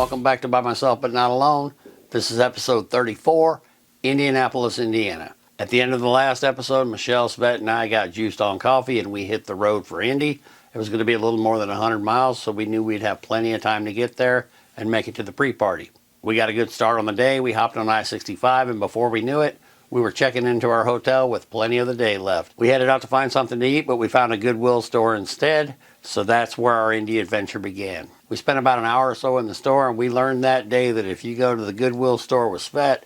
welcome back to By Myself But Not Alone. This is episode 34, Indianapolis, Indiana. At the end of the last episode, Michelle, Svet, and I got juiced on coffee and we hit the road for Indy. It was going to be a little more than 100 miles, so we knew we'd have plenty of time to get there and make it to the pre-party. We got a good start on the day. We hopped on I-65, and before we knew it, we were checking into our hotel with plenty of the day left. We headed out to find something to eat, but we found a Goodwill store instead, so that's where our Indy adventure began. We spent about an hour or so in the store, and we learned that day that if you go to the Goodwill store with Svet,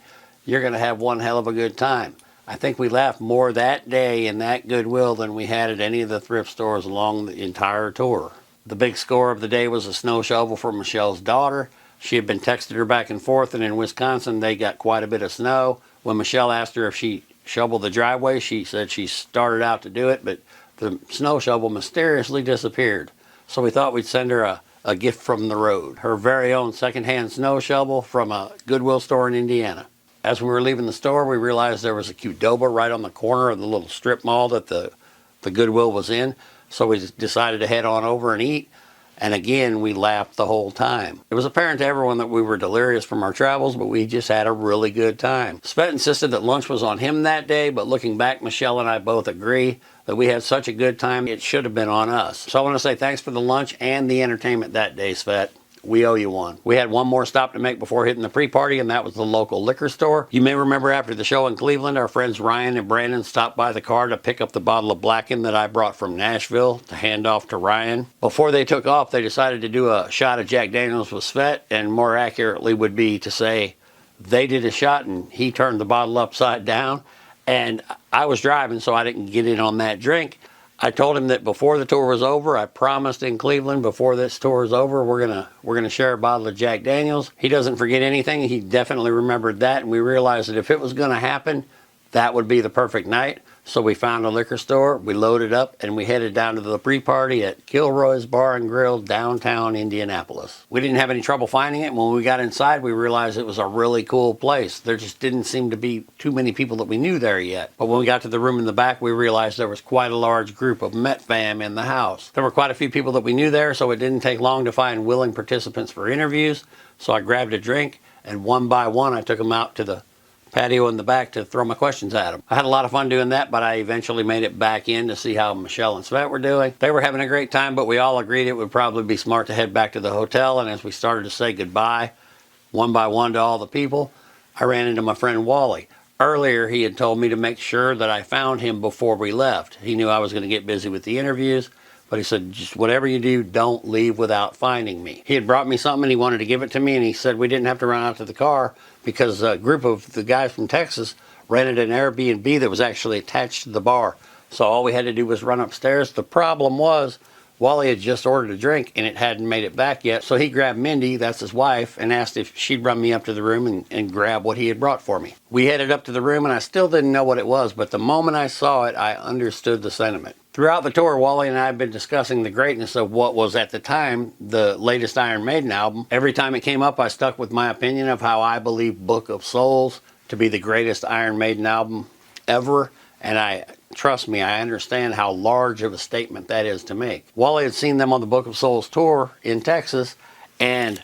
you're going to have one hell of a good time. I think we laughed more that day in that Goodwill than we had at any of the thrift stores along the entire tour. The big score of the day was a snow shovel for Michelle's daughter. She had been texting her back and forth, and in Wisconsin they got quite a bit of snow. When Michelle asked her if she shoveled the driveway, she said she started out to do it, but the snow shovel mysteriously disappeared. So we thought we'd send her a gift from the road, her very own secondhand snow shovel from a Goodwill store in Indiana. As we were leaving the store, we realized there was a Qdoba right on the corner of the little strip mall that the Goodwill was in. So we decided to head on over and eat. And again, we laughed the whole time. It was apparent to everyone that we were delirious from our travels, but we just had a really good time. Svet insisted that lunch was on him that day, but looking back, Michelle and I both agree that we had such a good time, it should have been on us. So I want to say thanks for the lunch and the entertainment that day, Svet. We owe you one. We had one more stop to make before hitting the pre-party, and that was the local liquor store. You may remember after the show in Cleveland, our friends Ryan and Brandon stopped by the car to pick up the bottle of Blacken that I brought from Nashville to hand off to Ryan. Before they took off, they decided to do a shot of Jack Daniels with Svet, and more accurately would be to say they did a shot and he turned the bottle upside down. And I was driving, so I didn't get in on that drink. I told him that before the tour was over, I promised in Cleveland before this tour is over, we're gonna share a bottle of Jack Daniels. He doesn't forget anything. He definitely remembered that, and we realized that if it was gonna happen, that would be the perfect night. So we found a liquor store, we loaded up, and we headed down to the pre-party at Kilroy's Bar and Grill, downtown Indianapolis. We didn't have any trouble finding it. When we got inside, we realized it was a really cool place. There just didn't seem to be too many people that we knew there yet. But when we got to the room in the back, we realized there was quite a large group of MetFam in the house. There were quite a few people that we knew there, so it didn't take long to find willing participants for interviews. So I grabbed a drink, and one by one, I took them out to the patio in the back to throw my questions at them. I had a lot of fun doing that, but I eventually made it back in to see how Michelle and Svet were doing. They were having a great time, but we all agreed it would probably be smart to head back to the hotel, and as we started to say goodbye, one by one to all the people, I ran into my friend Wally. Earlier, he had told me to make sure that I found him before we left. He knew I was going to get busy with the interviews, but he said, just whatever you do, don't leave without finding me. He had brought me something and he wanted to give it to me, and he said we didn't have to run out to the car because a group of the guys from Texas rented an Airbnb that was actually attached to the bar. So all we had to do was run upstairs. The problem was Wally had just ordered a drink and it hadn't made it back yet. So he grabbed Mindy, that's his wife, and asked if she'd run me up to the room and grab what he had brought for me. We headed up to the room and I still didn't know what it was, but the moment I saw it, I understood the sentiment. Throughout the tour, Wally and I have been discussing the greatness of what was at the time the latest Iron Maiden album. Every time it came up, I stuck with my opinion of how I believe Book of Souls to be the greatest Iron Maiden album ever. And trust me, I understand how large of a statement that is to make. Wally had seen them on the Book of Souls tour in Texas, and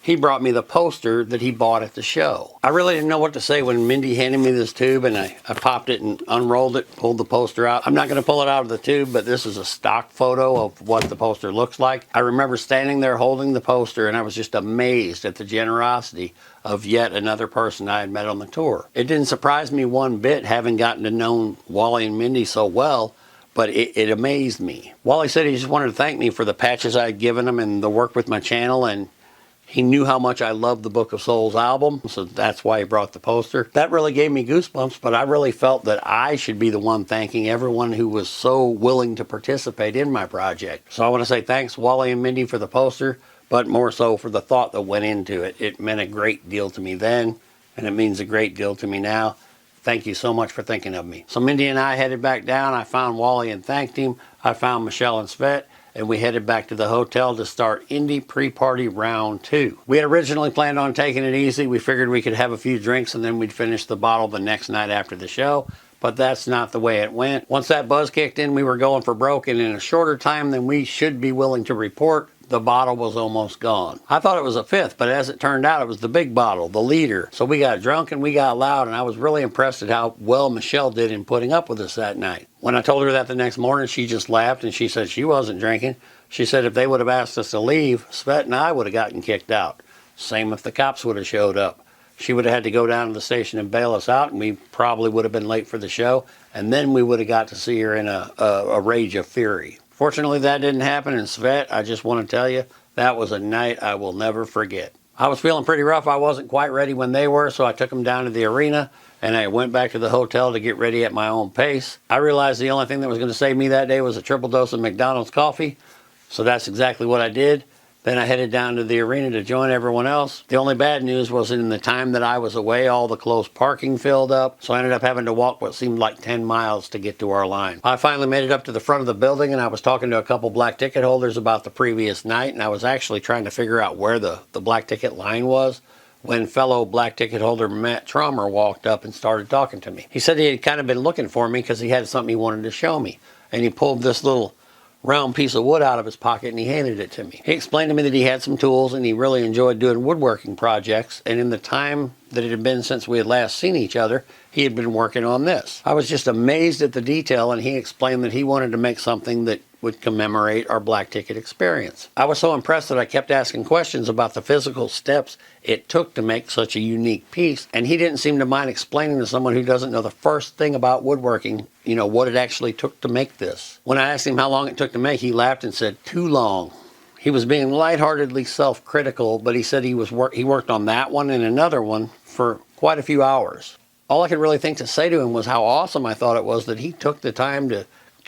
he brought me the poster that he bought at the show. I really didn't know what to say when Mindy handed me this tube, and I popped it and unrolled it, pulled the poster out. I'm not going to pull it out of the tube, but this is a stock photo of what the poster looks like. I remember standing there holding the poster, and I was just amazed at the generosity of yet another person I had met on the tour. It didn't surprise me one bit, having gotten to know Wally and Mindy so well, but it amazed me. Wally said he just wanted to thank me for the patches I had given him and the work with my channel, and he knew how much I loved the Book of Souls album, so that's why he brought the poster. That really gave me goosebumps, but I really felt that I should be the one thanking everyone who was so willing to participate in my project. So I want to say thanks, Wally and Mindy, for the poster, but more so for the thought that went into it. It meant a great deal to me then, and it means a great deal to me now. Thank you so much for thinking of me. So Mindy and I headed back down. I found Wally and thanked him. I found Michelle and Svet, and we headed back to the hotel to start Indy pre-party round 2. We had originally planned on taking it easy. We figured we could have a few drinks and then we'd finish the bottle the next night after the show, but that's not the way it went. Once that buzz kicked in, we were going for broke, and in a shorter time than we should be willing to report, the bottle was almost gone. I thought it was a fifth, but as it turned out, it was the big bottle, the liter. So we got drunk and we got loud, and I was really impressed at how well Michelle did in putting up with us that night. When I told her that the next morning, she just laughed and she said she wasn't drinking. She said if they would have asked us to leave, Svet and I would have gotten kicked out. Same if the cops would have showed up. She would have had to go down to the station and bail us out, and we probably would have been late for the show, and then we would have got to see her in a rage of fury. Fortunately, that didn't happen, and Svet, I just want to tell you, that was a night I will never forget. I was feeling pretty rough. I wasn't quite ready when they were, so I took them down to the arena, and I went back to the hotel to get ready at my own pace. I realized the only thing that was going to save me that day was a triple dose of McDonald's coffee, so that's exactly what I did. Then I headed down to the arena to join everyone else. The only bad news was in the time that I was away, all the closed parking filled up, so I ended up having to walk what seemed like 10 miles to get to our line. I finally made it up to the front of the building, and I was talking to a couple black ticket holders about the previous night, and I was actually trying to figure out where the black ticket line was when fellow black ticket holder Matt Trommer walked up and started talking to me. He said he had kind of been looking for me because he had something he wanted to show me, and he pulled this little round piece of wood out of his pocket and he handed it to me. He explained to me that he had some tools and he really enjoyed doing woodworking projects, and in the time that it had been since we had last seen each other, he had been working on this. I was just amazed at the detail, and he explained that he wanted to make something that would commemorate our black ticket experience. I was so impressed that I kept asking questions about the physical steps it took to make such a unique piece, and he didn't seem to mind explaining to someone who doesn't know the first thing about woodworking, what it actually took to make this. When I asked him how long it took to make, he laughed and said, "Too long." He was being lightheartedly self-critical, but he said he worked on that one and another one for quite a few hours. All I could really think to say to him was how awesome I thought it was that he took the time to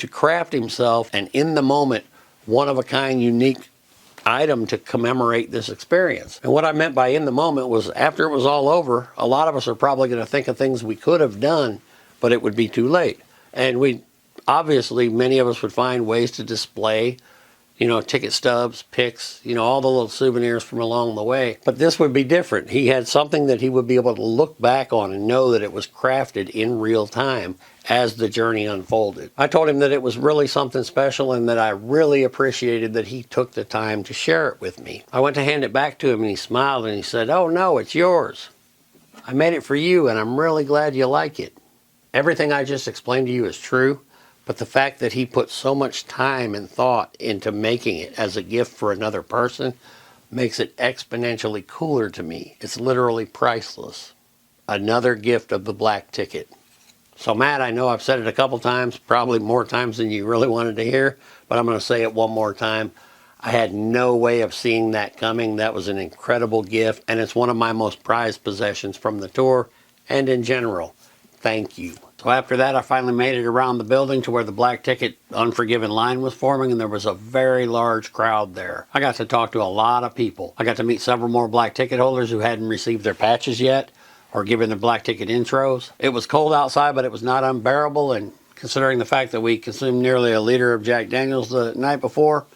craft himself and in the moment, one-of-a-kind, unique item to commemorate this experience. And what I meant by in the moment was after it was all over, a lot of us are probably going to think of things we could have done, but it would be too late. And obviously, many of us would find ways to display ticket stubs, pics, all the little souvenirs from along the way. But this would be different. He had something that he would be able to look back on and know that it was crafted in real time as the journey unfolded. I told him that it was really something special and that I really appreciated that he took the time to share it with me. I went to hand it back to him and he smiled and he said, "Oh no, it's yours. I made it for you and I'm really glad you like it." Everything I just explained to you is true. But the fact that he put so much time and thought into making it as a gift for another person makes it exponentially cooler to me. It's literally priceless. Another gift of the black ticket. So Matt, I know I've said it a couple times, probably more times than you really wanted to hear, but I'm going to say it one more time. I had no way of seeing that coming. That was an incredible gift, and it's one of my most prized possessions from the tour and in general. Thank you. So after that, I finally made it around the building to where the black ticket Unforgiven line was forming, and there was a very large crowd there. I got to talk to a lot of people. I got to meet several more black ticket holders who hadn't received their patches yet or given their black ticket intros. It was cold outside, but it was not unbearable, and considering the fact that we consumed nearly a liter of Jack Daniels the night before,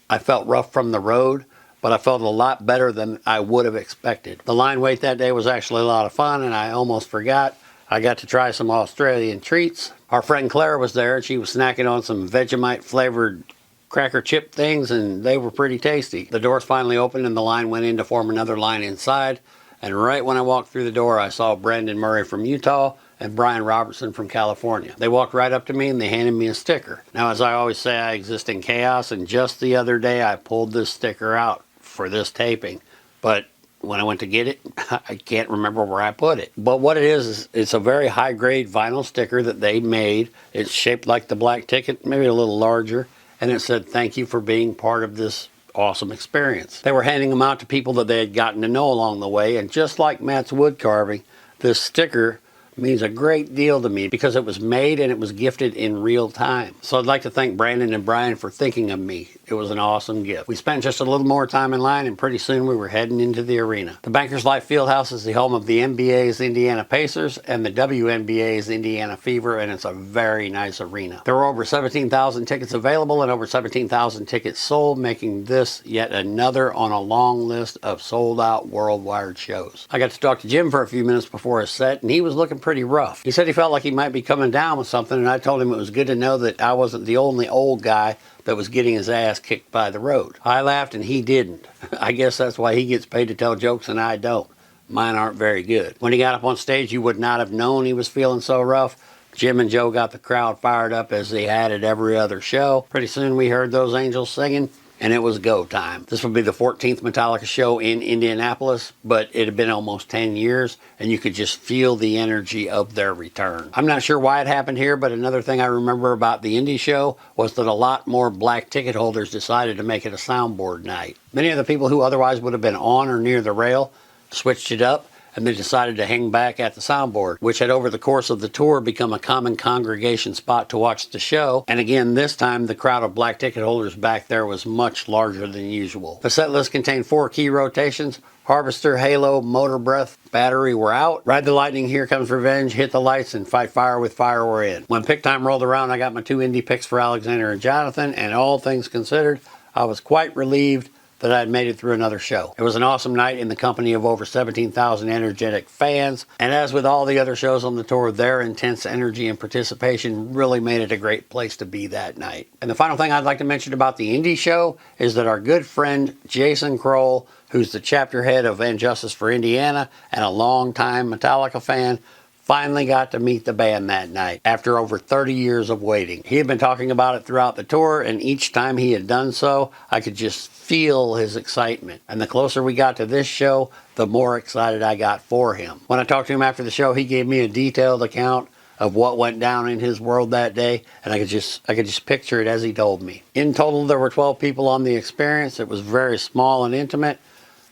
I felt rough from the road, but I felt a lot better than I would have expected. The line wait that day was actually a lot of fun, and I almost forgot. I got to try some Australian treats. Our friend Claire was there, and she was snacking on some Vegemite flavored cracker chip things, and they were pretty tasty. The doors finally opened and the line went in to form another line inside, and right when I walked through the door, I saw Brandon Murray from Utah and Brian Robertson from California. They walked right up to me and they handed me a sticker. Now, as I always say, I exist in chaos, and just the other day I pulled this sticker out for this taping, but when I went to get it, I can't remember where I put it. But what it is it's a very high-grade vinyl sticker that they made. It's shaped like the black ticket, maybe a little larger, and it said, "Thank you for being part of this awesome experience." They were handing them out to people that they had gotten to know along the way, and just like Matt's wood carving, this sticker means a great deal to me because it was made and it was gifted in real time. So I'd like to thank Brandon and Brian for thinking of me. It was an awesome gift. We spent just a little more time in line, and pretty soon we were heading into the arena. The Bankers Life Fieldhouse is the home of the NBA's Indiana Pacers and the WNBA's Indiana Fever, and it's a very nice arena. There were over 17,000 tickets available and over 17,000 tickets sold, making this yet another on a long list of sold-out WorldWired shows. I got to talk to Jim for a few minutes before his set, and he was looking pretty rough. He said he felt like he might be coming down with something, and I told him it was good to know that I wasn't the only old guy that was getting his ass kicked by the road. I laughed and he didn't. I guess that's why he gets paid to tell jokes and I don't. Mine aren't very good. When he got up on stage, you would not have known he was feeling so rough. Jim and Joe got the crowd fired up as they had at every other show. Pretty soon we heard those angels singing, and it was go time. This would be the 14th Metallica show in Indianapolis, but it had been almost 10 years, and you could just feel the energy of their return. I'm not sure why it happened here, but another thing I remember about the Indy show was that a lot more black ticket holders decided to make it a soundboard night. Many of the people who otherwise would have been on or near the rail switched it up, and they decided to hang back at the soundboard, which had over the course of the tour become a common congregation spot to watch the show. And again, this time the crowd of black ticket holders back there was much larger than usual. The set list contained 4 key rotations. Harvester, Halo, Motor Breath, Battery were out. Ride the Lightning, Here Comes Revenge, Hit the Lights, and Fight Fire with Fire were in. When pick time rolled around, I got my 2 indie picks for Alexander and Jonathan, and all things considered, I was quite relieved that I had made it through another show. It was an awesome night in the company of over 17,000 energetic fans, and as with all the other shows on the tour, their intense energy and participation really made it a great place to be that night. And the final thing I'd like to mention about the Indie show is that our good friend Jason Kroll, who's the chapter head of And Justice for Indiana and a longtime Metallica fan, finally got to meet the band that night after over 30 years of waiting. He had been talking about it throughout the tour, and each time he had done so, I could just feel his excitement. And the closer we got to this show, the more excited I got for him. When I talked to him after the show, he gave me a detailed account of what went down in his world that day, and I could just picture it as he told me. In total, there were 12 people on the experience. It was very small and intimate.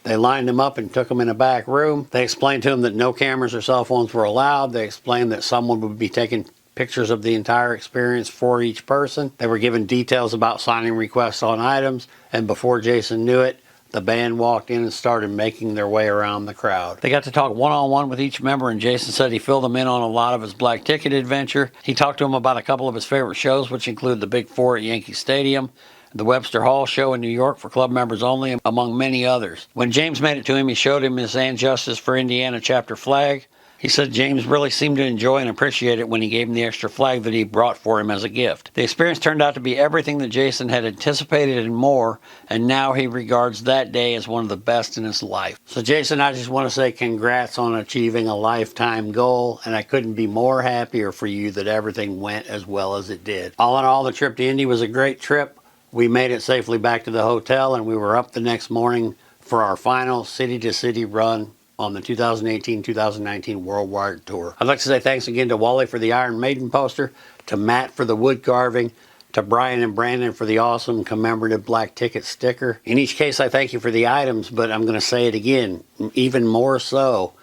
They lined him up and took him in a back room. They explained to him that no cameras or cell phones were allowed. They explained that someone would be taking pictures of the entire experience for each person. They were given details about signing requests on items, and before Jason knew it, the band walked in and started making their way around the crowd. They got to talk one-on-one with each member, and Jason said he filled them in on a lot of his black ticket adventure. He talked to them about a couple of his favorite shows, which include the Big Four at Yankee Stadium, the Webster Hall show in New York for club members only, among many others. When James made it to him, he showed him his And Justice for Indiana chapter flag. He said James really seemed to enjoy and appreciate it when he gave him the extra flag that he brought for him as a gift. The experience turned out to be everything that Jason had anticipated and more, and now he regards that day as one of the best in his life. So Jason, I just want to say congrats on achieving a lifetime goal, and I couldn't be more happier for you that everything went as well as it did. All in all, the trip to Indy was a great trip. We made it safely back to the hotel, and we were up the next morning for our final city-to-city run on the 2018-2019 WorldWired tour. I'd like to say thanks again to Wally for the Iron Maiden poster, to Matt for the wood carving, to Brian and Brandon for the awesome commemorative black ticket sticker. In each case, I thank you for the items, but I'm going to say it again, even more so,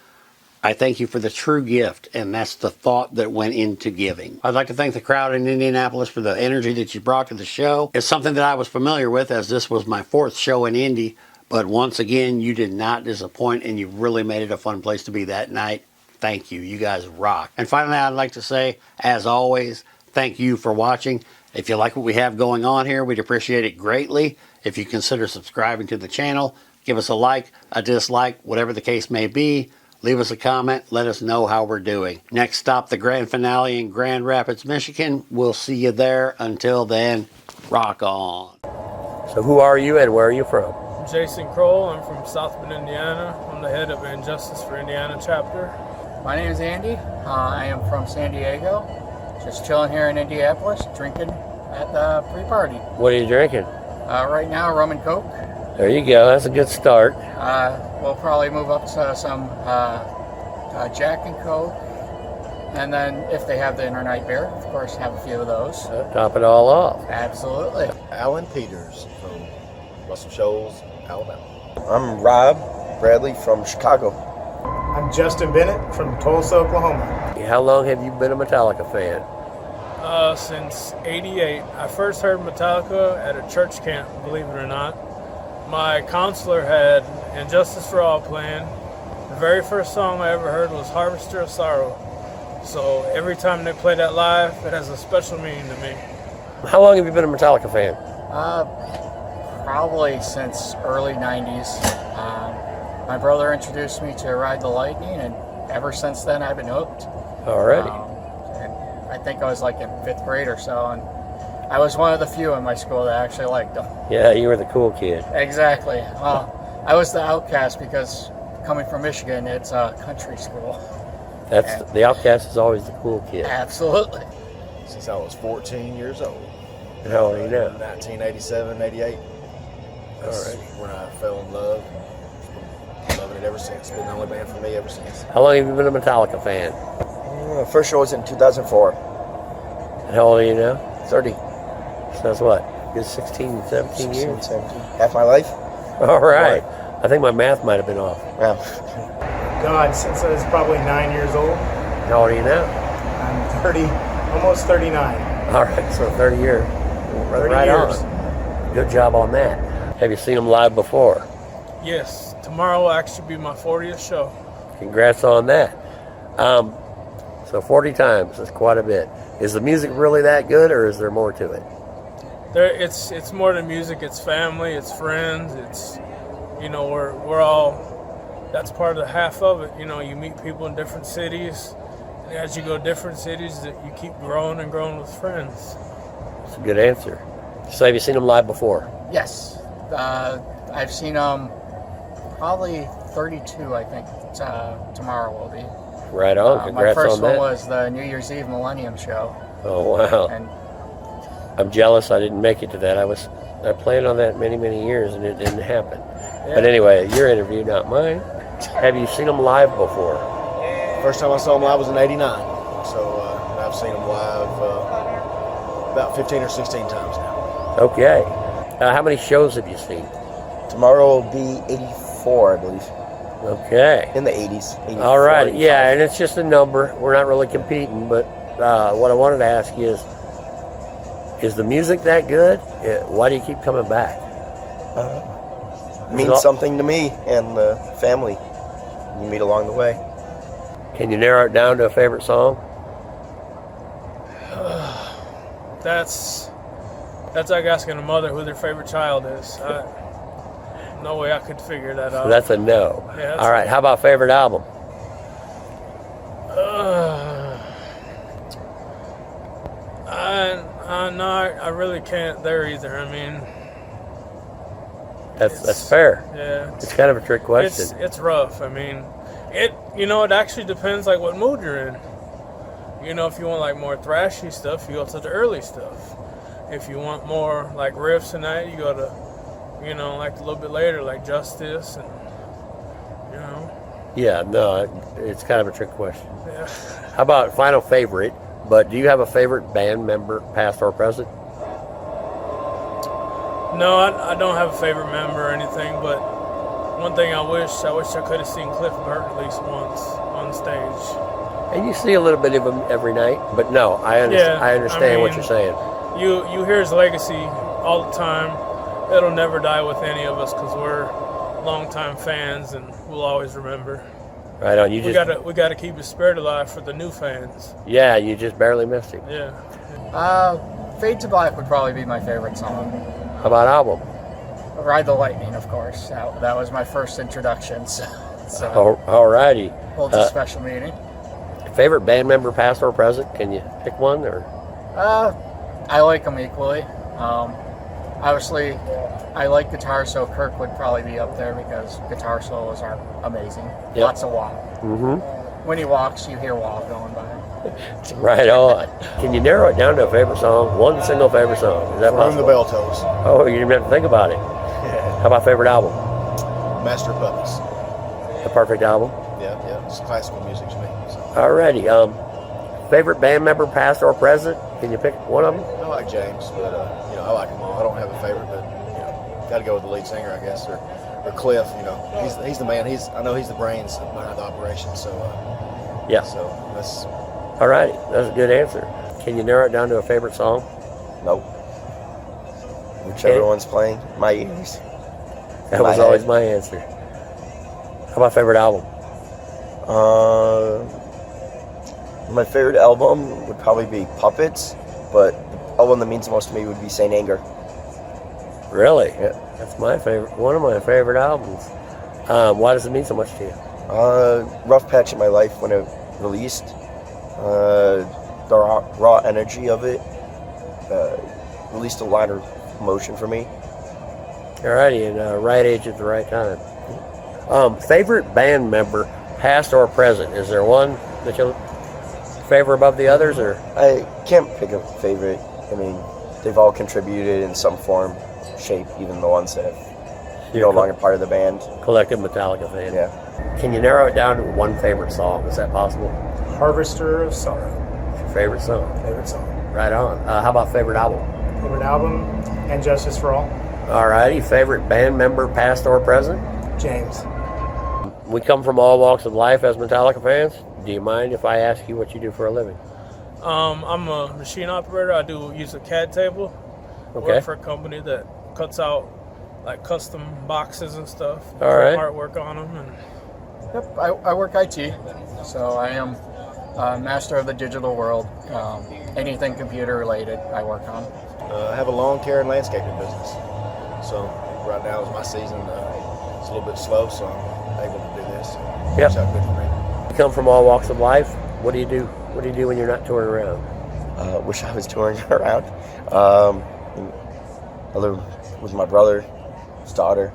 I thank you for the true gift, and that's the thought that went into giving. I'd like to thank the crowd in Indianapolis for the energy that you brought to the show. It's something that I was familiar with, as this was my 4th show in Indy, but once again, you did not disappoint, and you really made it a fun place to be that night. Thank you. You guys rock. And finally, I'd like to say, as always, thank you for watching. If you like what we have going on here, we'd appreciate it greatly if you consider subscribing to the channel. Give us a like, a dislike, whatever the case may be. Leave us a comment. Let us know how we're doing. Next stop, the grand finale in Grand Rapids, Michigan. We'll see you there. Until then, rock on. So who are you and where are you from? Jason Kroll. I'm from South Bend, Indiana. I'm the head of And Justice for Indiana chapter. My name is Andy. I am from San Diego. Just chilling here in Indianapolis, drinking at the pre-party. What are you drinking? Right now, rum and coke. There you go. That's a good start. We'll probably move up to some Jack and Coke. And then if they have the internight beer, of course, have a few of those. Top it all off. Absolutely. Alan Peters from Russell Shoals, Alabama. I'm Rob Bradley from Chicago. I'm Justin Bennett from Tulsa, Oklahoma. How long have you been a Metallica fan? Since '88. I first heard Metallica at a church camp, believe it or not. My counselor had And Justice for All playing. The very first song I ever heard was Harvester of Sorrow. So every time they play that live, it has a special meaning to me. How long have you been a Metallica fan? Probably since early 90s. My brother introduced me to Ride the Lightning, and ever since then I've been hooked. Already. And I think I was like in 5th grade or so, and I was one of the few in my school that actually liked them. Yeah, you were the cool kid. Exactly. I was the outcast because coming from Michigan, it's a country school. The outcast is always the cool kid. Absolutely. Since I was 14 years old. And how old are you now? 1987, 88. That's All right. when I fell in love. Loving it ever since. Been the only band for me ever since. How long have you been a Metallica fan? First show was in 2004. And how old are you now? 30. So that's what? Good 16, 17 years? 17. Half my life? All right. I think my math might have been off. Yeah. God, since I was probably 9 years old. How old are you now? I'm 30, almost 39. All right, so 30 years. 30 right years. on. Good job on that. Have you seen them live before? Yes, tomorrow will actually be my 40th show. Congrats on that. So 40 times, that's quite a bit. Is the music really that good, or is there more to it? It's more than music. It's family. It's friends. It's, we're all. That's part of the half of it. You meet people in different cities, and as you go different cities, that you keep growing and growing with friends. That's a good answer. So have you seen them live before? Yes. I've seen them probably 32, I think. Tomorrow will be. Right on. Congrats my first on one that. was the New Year's Eve Millennium Show. Oh wow. And I'm jealous I didn't make it to that. I planned on that many years and it didn't happen. yeah. But anyway, your interview, not mine. Have you seen them live before? First time I saw them live was in 89. So I've seen them live about 15 or 16 times now. Okay. How many shows have you seen? Tomorrow will be 84, I believe. Okay. In the 80s. 84, All right. 85. Yeah, and it's just a number. We're not really competing, but what I wanted to ask you is the music that good? Why do you keep coming back? Means something to me and the family you meet along the way. Can you narrow it down to a favorite song? That's like asking a mother who their favorite child is. No way I could figure that out. So that's a no. Yeah, that's All right. How about favorite album? I really can't there either. I mean, That's fair. yeah, It's kind of a trick question. it's rough. I mean, it actually depends like what mood you're in. If you want like more thrashy stuff, you go to the early stuff. If you want more like riffs and that, you go to, like a little bit later, like Justice and, Yeah, no, it's kind of a trick question. yeah. How about final favorite? But do you have a favorite band member, past or present? No, I don't have a favorite member or anything, but one thing I wish I could have seen Cliff Burton at least once on stage. And you see a little bit of him every night, but no, I understand what mean, you're saying. You hear his legacy all the time. It'll never die with any of us because we're longtime fans and we'll always remember. Right on. We gotta keep his spirit alive for the new fans. Yeah, you just barely missed him. Yeah. Fade to Black would probably be my favorite song. How about album? Ride the Lightning, of course. That was my first introduction, so All righty. holds a special meaning. Favorite band member, past or present? Can you pick one? Or I like them equally. Obviously, I like guitar, so Kirk would probably be up there because guitar solos are amazing. Yep. Lots of wah. Mm-hmm. When he walks, you hear wah going by. Right on. Can you narrow it down to a favorite song? One single favorite song. Is that From the possible? Bell Toes. Oh, you didn't have to think about it. Yeah. How about favorite album? Master of Puppets. The perfect album. Yeah. It's classical music to me. So. Alrighty. Favorite band member, past or present? Can you pick one of them? I like James, but I like them all. I don't have a favorite, but got to go with the lead singer, I guess, or Cliff. He's the man. I know he's the brains behind the operation. So Yeah. So that's Alrighty. That's a good answer. Can you narrow it down to a favorite song? Nope. Whichever one's playing, my ears. That was always my answer. How about favorite album? My favorite album would probably be Puppets, but the album that means the most to me would be Saint Anger. Really? Yeah. That's my favorite. One of my favorite albums. Why does it mean so much to you? Rough patch in my life when it released. The raw energy of it. released a line of motion for me. Alrighty, and right age at the right time. Favorite band member, past or present? Is there one that you favor above the others, or? I can't pick a favorite. I mean, they've all contributed in some form, shape, even the ones that have no longer part of the band. Collective Metallica fan. Yeah. Can you narrow it down to one favorite song? Is that possible? Harvester of Sorrow. Favorite song? Favorite song. Right on. How about favorite album? Favorite album, And Justice for All. Alrighty, favorite band member, past or present? James. We come from all walks of life as Metallica fans. Do you mind if I ask you what you do for a living? I'm a machine operator. I do use a CAD table. Okay. Work for a company that cuts out like custom boxes and stuff. All right. Artwork on them. And Yep, I work IT, so I am master of the digital world. Anything computer related, I work on. I have a lawn care and landscaping business. So right now is my season. It's a little bit slow, so I'm able to do this. Yep. Works out good for me. You come from all walks of life. What do you do? What do you do when you're not touring around? Wish I was touring around. I live with my brother, his daughter.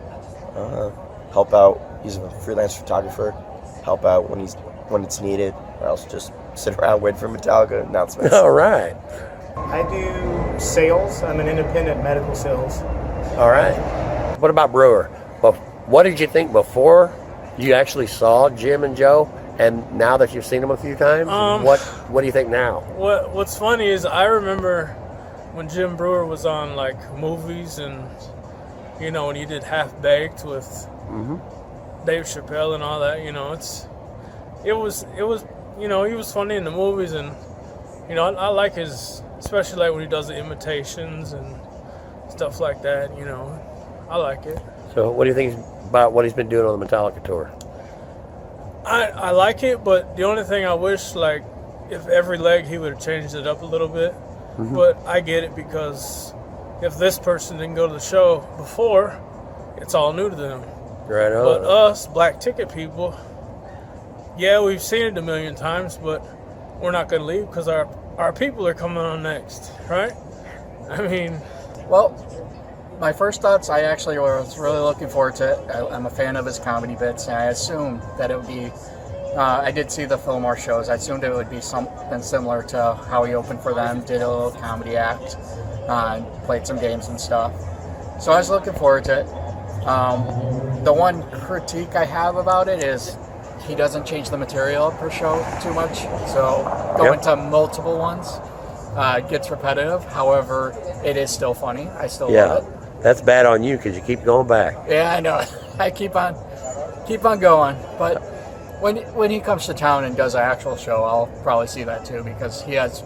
Help out. He's a freelance photographer. Help out when it's needed, or else just sit around wait for Metallica announcements. All right. I do sales. I'm an independent medical sales. All right. What about Brewer? Well, what did you think before you actually saw Jim and Joe, and now that you've seen them a few times? What do you think now? what's funny is I remember when Jim Brewer was on like movies and when he did Half Baked with Dave Chappelle and all that. It was he was funny in the movies, and I like his, especially like when he does the imitations and stuff like that. I like it. So what do you think about what he's been doing on the Metallica tour? I like it, but the only thing I wish, like, if every leg he would have changed it up a little bit. But I get it, because if this person didn't go to the show before, it's all new to them. Right on. But us, black ticket people, yeah, we've seen it a million times, but we're not going to leave because our people are coming on next, right? I mean... Well, my first thoughts, I actually was really looking forward to it. I'm a fan of his comedy bits, and I assumed that it would be... I did see the Fillmore shows. I assumed it would be something similar to how he opened for them, did a little comedy act, and played some games and stuff. So I was looking forward to it. The one critique I have about it is he doesn't change the material per show too much. So going to multiple ones gets repetitive. However, it is still funny. I still love it. That's bad on you because you keep going back. Yeah, I know. I keep on going. But when he comes to town and does an actual show, I'll probably see that too, because he has,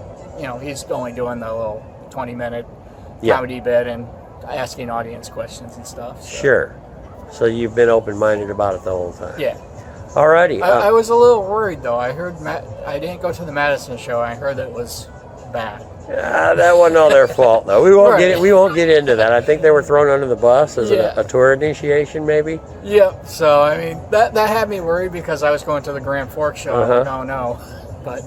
he's only doing the little 20-minute comedy bit and asking audience questions and stuff. So. Sure. So you've been open-minded about it the whole time. Yeah. Alrighty. I was a little worried though. I heard I didn't go to the Madison show. I heard that it was bad. That wasn't all their fault, though. We won't get into that. I think they were thrown under the bus as a tour initiation, maybe. Yep. So I mean, that had me worried because I was going to the Grand Forks show. I'm like, oh no, but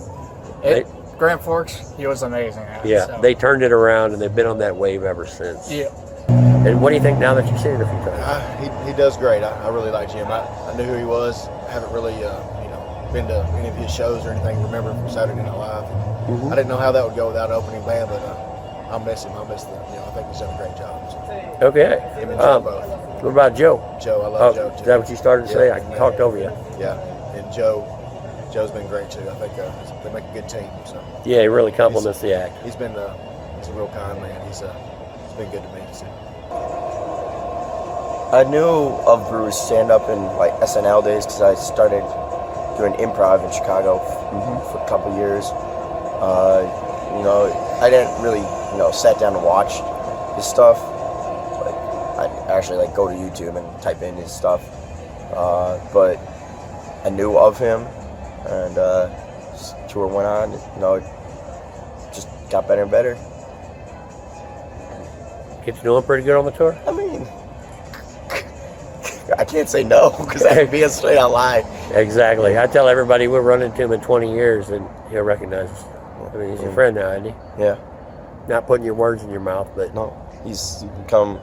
Grand Forks, he was amazing at it. So. They turned it around, and they've been on that wave ever since. Yeah. And what do you think now that you've seen it a few times? He does great. I really like Jim. I knew who he was. I haven't really been to any of his shows or anything. Remember from Saturday Night Live. I didn't know how that would go without opening band, but I'll miss him. I'll miss I think he's done a great job. So. Okay. Him and Joe both. What about Joe? Joe, I love Joe too. Is that what you started to say? I talked over you. Yeah, and Joe's been great too. I think they make a good team. So. Yeah, he really compliments the act. He's been he's a real kind man. He's been good to me. So. I knew of Brew's stand-up in like SNL days because I started doing improv in Chicago for a couple years. I didn't really, sat down and watch his stuff. Like, I actually go to YouTube and type in his stuff. But I knew of him, and tour went on. It just got better and better. Get you doing pretty good on the tour? I mean, I can't say no because that would be a straight out lie. Exactly. I tell everybody we'll run into him in 20 years and he'll recognize us. I mean, he's your friend now, isn't he? Yeah. Not putting your words in your mouth, but No, he's become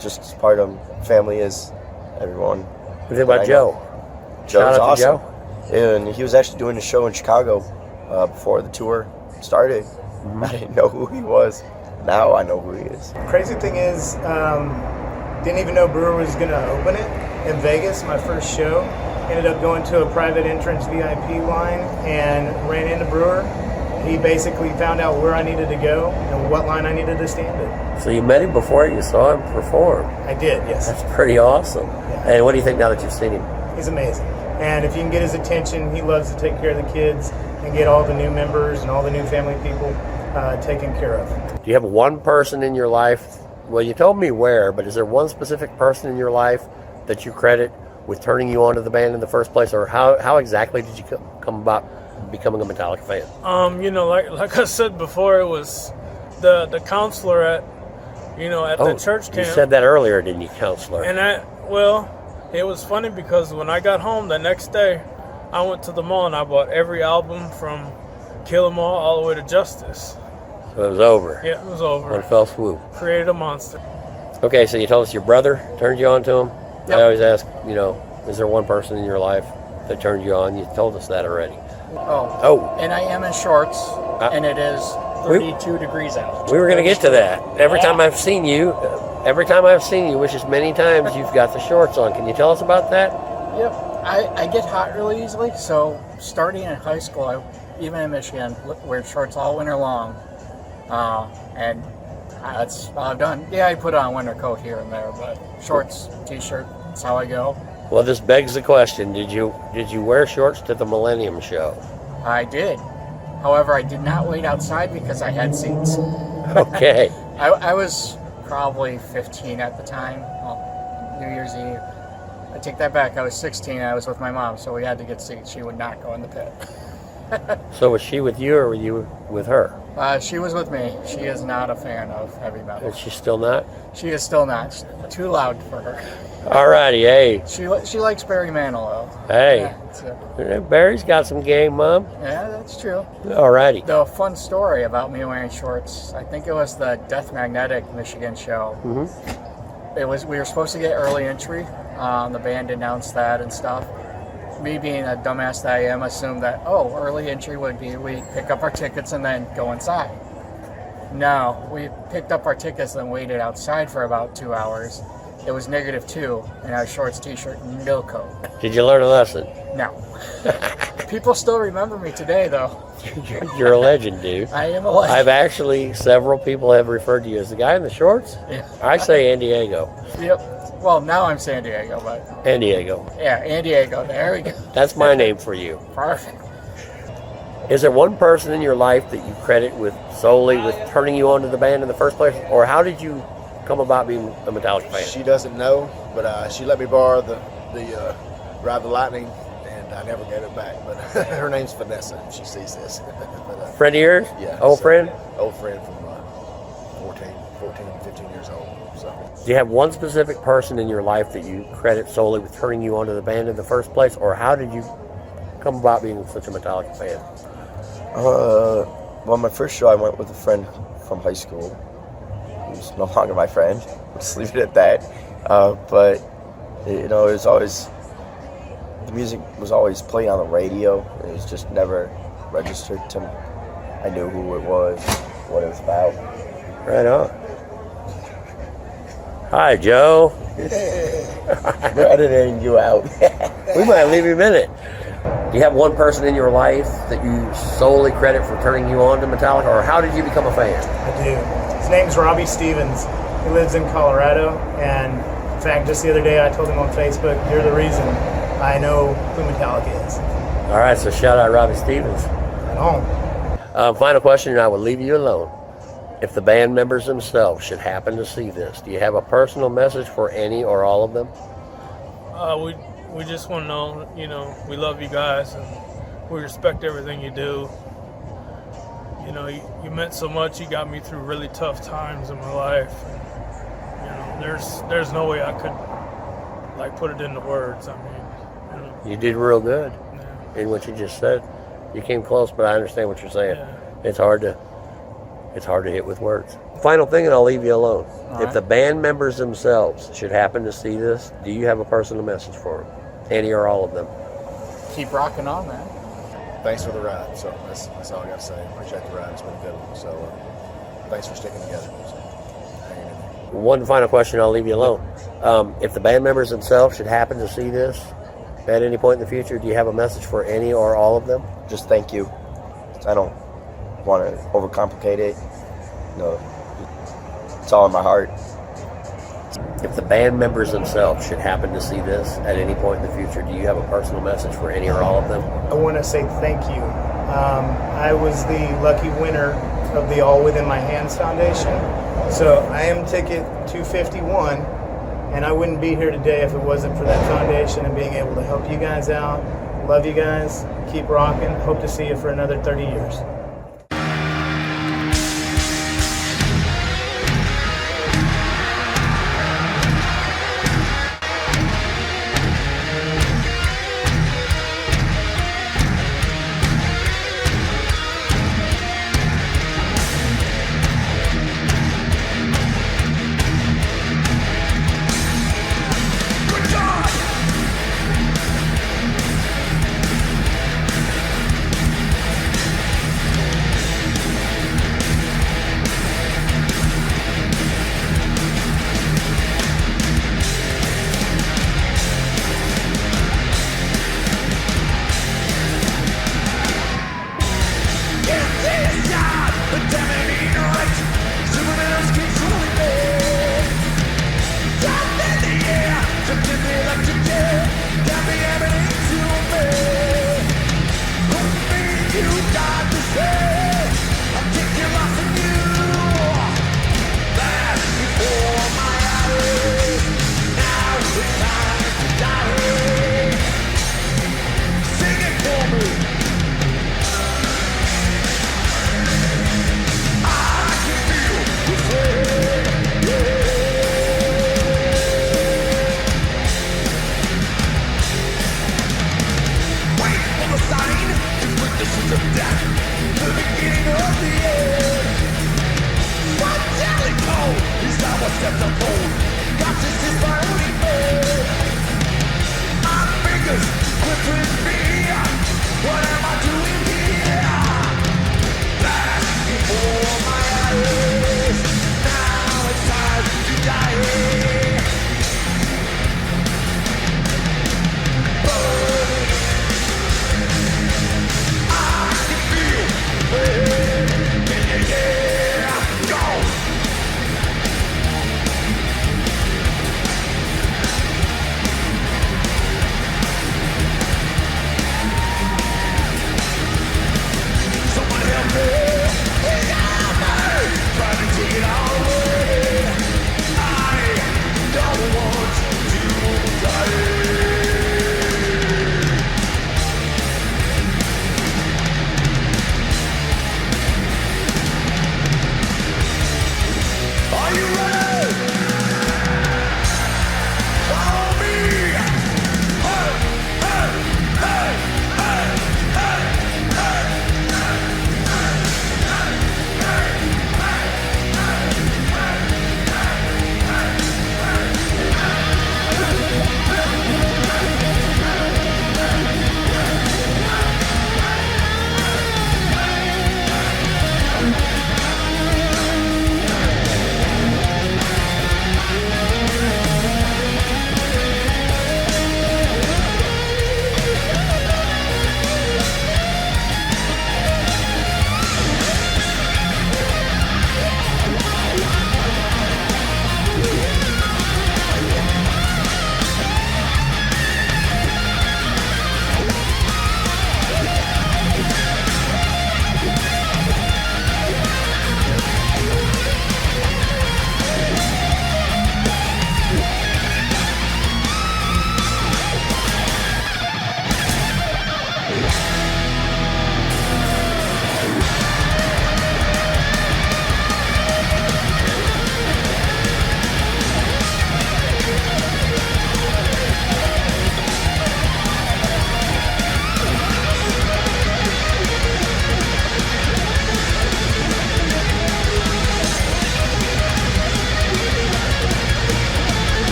just as part of family as everyone. what do you think about I know. Joe? Joe's Shout out to awesome. And he was actually doing a show in Chicago before the tour started. Mm-hmm. I didn't know who he was. Now I know who he is. Crazy thing is, didn't even know Brewer was going to open it in Vegas, my first show. Ended up going to a private entrance VIP line and ran into Brewer. He basically found out where I needed to go and what line I needed to stand in. So you met him before you saw him perform. I did, yes. That's pretty awesome. Yeah. And what do you think now that you've seen him? He's amazing. And if you can get his attention, he loves to take care of the kids and get all the new members and all the new family people taken care of. Do you have one person in your life? Well, you told me where, but is there one specific person in your life that you credit with turning you on to the band in the first place, or how exactly did you come about becoming a Metallica fan? You know, like I said before, it was the counselor at the church camp. You said that earlier, didn't you, counselor? And it was funny because when I got home the next day, I went to the mall and I bought every album from Kill 'Em all the way to Justice. So it was over. Yeah, it was over. One fell swoop. Created a monster. Okay, so you told us your brother turned you on to him. Yep. I always ask, is there one person in your life that turned you on? You told us that already. Oh. And I am in shorts, and it is 32 degrees out. We were going to get to that. Every time I've seen you, which is many times, you've got the shorts on. Can you tell us about that? Yep. I get hot really easily, so starting in high school, even in Michigan, wear shorts all winter long. And that's all I've done. Yeah, I put on a winter coat here and there, but shorts, t-shirt, that's how I go. Well, this begs the question: Did you wear shorts to the Millennium Show? I did. However, I did not wait outside because I had seats. Okay. I was probably 15 at the time, New Year's Eve. I take that back. I was 16 and I was with my mom, so we had to get seats. She would not go in the pit. So was she with you, or were you with her? She was with me. She is not a fan of heavy metal. Is she still not? She is still not. She's too loud for her. Alrighty, hey. She likes Barry Manilow, though. Hey. Yeah, Barry's got some game, Mom. yeah, that's true. Alrighty. The fun story about me wearing shorts, I think it was the Death Magnetic Michigan show. Mm-hmm. We were supposed to get early entry. The band announced that and stuff. Me being a dumbass that I am, assumed that, early entry would be we pick up our tickets and then go inside. No, we picked up our tickets and waited outside for about 2 hours. It was -2, and I was shorts, t-shirt, no coat. Did you learn a lesson? No. People still remember me today, though. You're a legend, dude. I am a legend. I've actually, several people have referred to you as the guy in the shorts. Yeah. I say San Diego. Yep. Well, now I'm San Diego, but San Diego. yeah, San Diego. There we go. That's my name for you. Perfect. Is there one person in your life that you credit solely with turning you on to the band in the first place? Or how did you come about being a Metallica fan? She doesn't know, but she let me borrow the Ride the Lightning, and I never gave it back. But her name's Vanessa. If she sees this. But, Friend of yours? yeah. Old friend? Old friend from 14, 15 years old. So. Do you have one specific person in your life that you credit solely with turning you on to the band in the first place? Or how did you come about being such a Metallica fan? Well, my first show I went with a friend from high school. Who's no longer my friend. We'll just leave it at that. But it was always, the music was always playing on the radio. It was just never registered to me. I knew who it was, what it was about. Right on. Hi, Joe. We're editing you out. We might leave him in it. Do you have one person in your life that you solely credit for turning you on to Metallica, or how did you become a fan? I do. His name's Robbie Stevens. He lives in Colorado, and in fact, just the other day I told him on Facebook, you're the reason I know who Metallica is. All right, so shout out Robbie Stevens. At home. Final question, and I will leave you alone. If the band members themselves should happen to see this, do you have a personal message for any or all of them? We just want to know, we love you guys and we respect everything you do. You meant so much. You got me through really tough times in my life. There's no way I could put it into words. I mean, You did real good yeah. in what you just said. You came close, but I understand what you're saying. Yeah. It's hard to It's hard to hit with words. Final thing, and I'll leave you alone. All If right. the band members themselves should happen to see this, do you have a personal message for them? Any or all of them? Keep rocking on, man. Thanks for the ride. So that's all I got to say. Appreciate the ride. It's been a good one. So thanks for sticking together. So, hanging in there. One final question, I'll leave you alone. If the band members themselves should happen to see this at any point in the future, do you have a message for any or all of them? Just thank you. I don't want to overcomplicate it. No, it's all in my heart. If the band members themselves should happen to see this at any point in the future, do you have a personal message for any or all of them? I want to say thank you. I was the lucky winner of the All Within My Hands Foundation. So I am ticket 251, and I wouldn't be here today if it wasn't for that foundation and being able to help you guys out. Love you guys. Keep rocking. Hope to see you for another 30 years.